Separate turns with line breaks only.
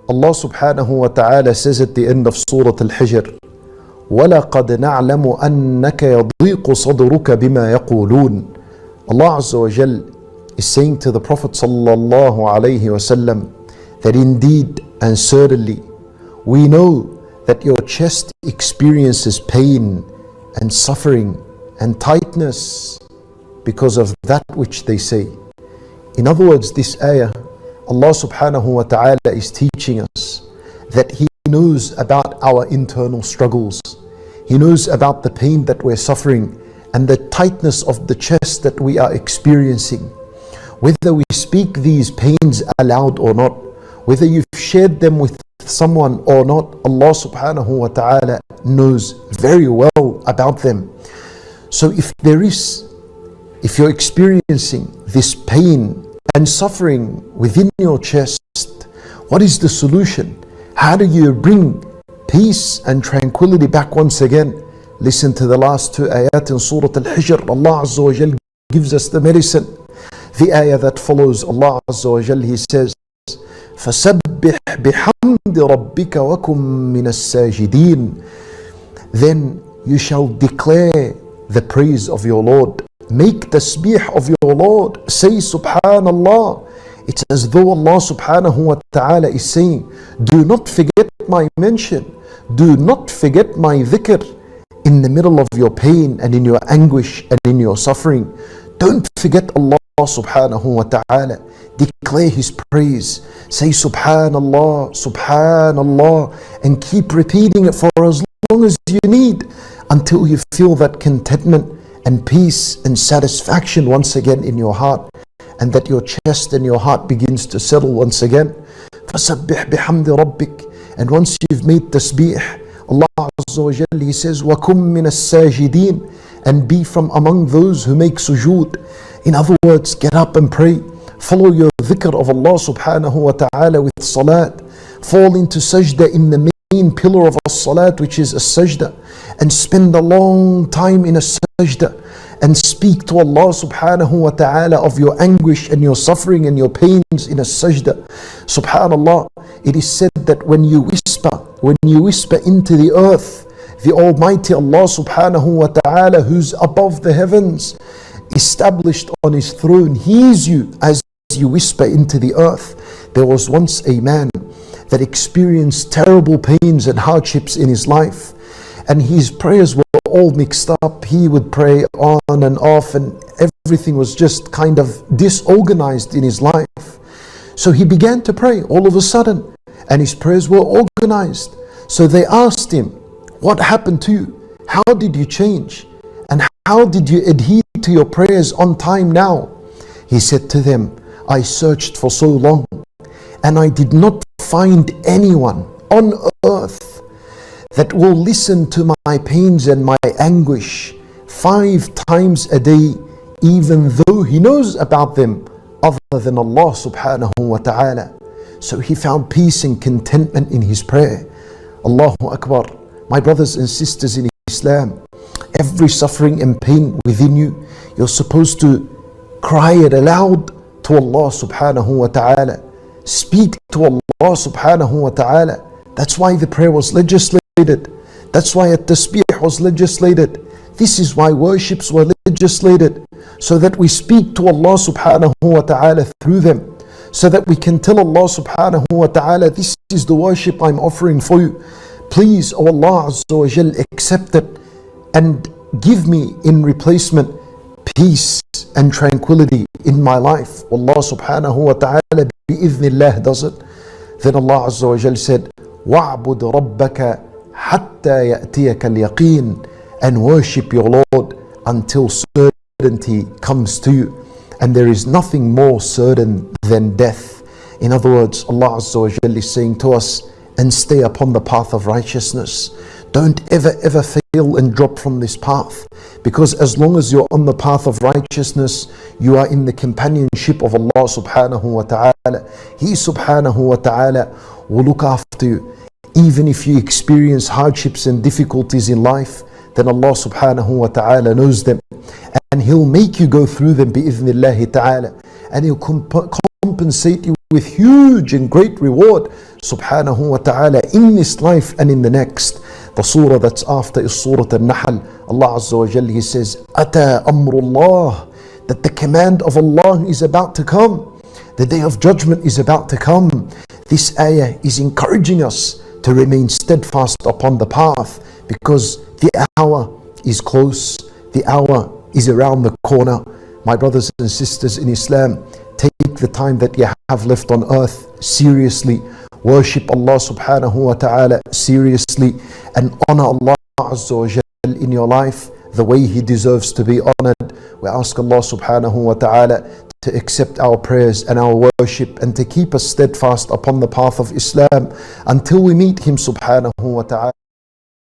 Allah subhanahu wa ta'ala says at the end of Surah Al-Hijr, وَلَقَدْ نَعْلَمُ أَنَّكَ يَضِيقُ صَدْرُكَ بِمَا يَقُولُونَ. Allah Azza wa Jal is saying to the Prophet sallallahu alayhi wasallam that indeed and certainly we know that your chest experiences pain and suffering and tightness because of that which they say. In other words, this ayah, Allah subhanahu wa ta'ala is teaching us that He knows about our internal struggles. He knows about the pain that we're suffering and the tightness of the chest that we are experiencing. Whether we speak these pains aloud or not, whether you've shared them with someone or not, Allah subhanahu wa ta'ala knows very well about them. So if you're experiencing this pain and suffering within your chest, what is the solution? How do you bring peace and tranquility back once again? Listen to the last two ayat in Surah Al-Hijr. Allah Azza wa Jal gives us the medicine. The ayah that follows, Allah Azza wa Jal, He says, فَسَبِّحْ بِحَمْدِ رَبِّكَ وَكُمْ مِنَ السَّاجِدِينَ. Then you shall declare the praise of your Lord. Make tasbih of your Lord. Say Subhanallah. It's as though Allah subhanahu wa ta'ala is saying, do not forget my mention. Do not forget my dhikr in the middle of your pain and in your anguish and in your suffering. Don't forget Allah subhanahu wa ta'ala. Declare His praise. Say Subhanallah, Subhanallah, and keep repeating it for as long as you need until you feel that contentment and peace and satisfaction once again in your heart, and that your chest and your heart begins to settle once again. فَسَبِّحْ بِحَمْدِ رَبِّكَ. And once you've made tasbih, Allah Azza wa Jalla, He says, وَكُمْ مِنَ السَّاجِدِينَ. And be from among those who make sujood. In other words, get up and pray. Follow your dhikr of Allah subhanahu wa ta'ala with salat. Fall into sajda in the main pillar of as-salat, which is as-sajda, and spend a long time in a sajda and speak to Allah subhanahu wa ta'ala of your anguish and your suffering and your pains in a sajda. Subhanallah, it is said that when you whisper into the earth, the Almighty Allah subhanahu wa ta'ala, who's above the heavens, established on His throne, hears you as you whisper into the earth. There was once a man that experienced terrible pains and hardships in his life, and his prayers were all mixed up. He would pray on and off, and everything was just kind of disorganized in his life. So he began to pray all of a sudden, and his prayers were organized. So they asked him, what happened to you? How did you change? And how did you adhere to your prayers on time now? He said to them, I searched for so long, and I did not find anyone on earth that will listen to my pains and my anguish 5 times a day, even though he knows about them, other than Allah subhanahu wa ta'ala. So he found peace and contentment in his prayer. Allahu Akbar. My brothers and sisters in Islam, every suffering and pain within you, you're supposed to cry it aloud to Allah subhanahu wa ta'ala. Speak to Allah subhanahu wa ta'ala. That's why the prayer was legislated. That's why at-tasbih was legislated. This is why worships were legislated, so that we speak to Allah subhanahu wa ta'ala through them, so that we can tell Allah subhanahu wa ta'ala, this is the worship I'm offering for you. Please, O Allah Azza wa Jal, accept it and give me in replacement peace and tranquility in my life. Allah subhanahu wa ta'ala bi'idhnillah does it. Then Allah Azza wa Jal said, وَعْبُدْ رَبَّكَ حَتَّى يَأْتِيَكَ الْيَقِينَ. And worship your Lord until certainty comes to you. And there is nothing more certain than death. In other words, Allah Azza wa Jal is saying to us, and stay upon the path of righteousness. Don't ever fail and drop from this path, because as long as you're on the path of righteousness, you are in the companionship of Allah subhanahu wa ta'ala. He subhanahu wa ta'ala will look after you. Even if you experience hardships and difficulties in life, then Allah subhanahu wa ta'ala knows them, and He'll make you go through them bi'idhnillahi ta'ala, and He'll compensate you with huge and great reward. subhanahu wa ta'ala in this life and in the next. The surah that's after is Surah Al-Nahl. Allah Azza wa Jalla, He says, Ata amrullah, that the command of Allah is about to come. The day of judgment is about to come. This ayah is encouraging us to remain steadfast upon the path, because the hour is close. The hour is around the corner. My brothers and sisters in Islam, take the time that you have left on earth seriously. Worship Allah subhanahu wa ta'ala seriously, and honor Allah Azza wa Jal in your life the way He deserves to be honored. We ask Allah subhanahu wa ta'ala to accept our prayers and our worship, and to keep us steadfast upon the path of Islam until we meet Him subhanahu wa ta'ala.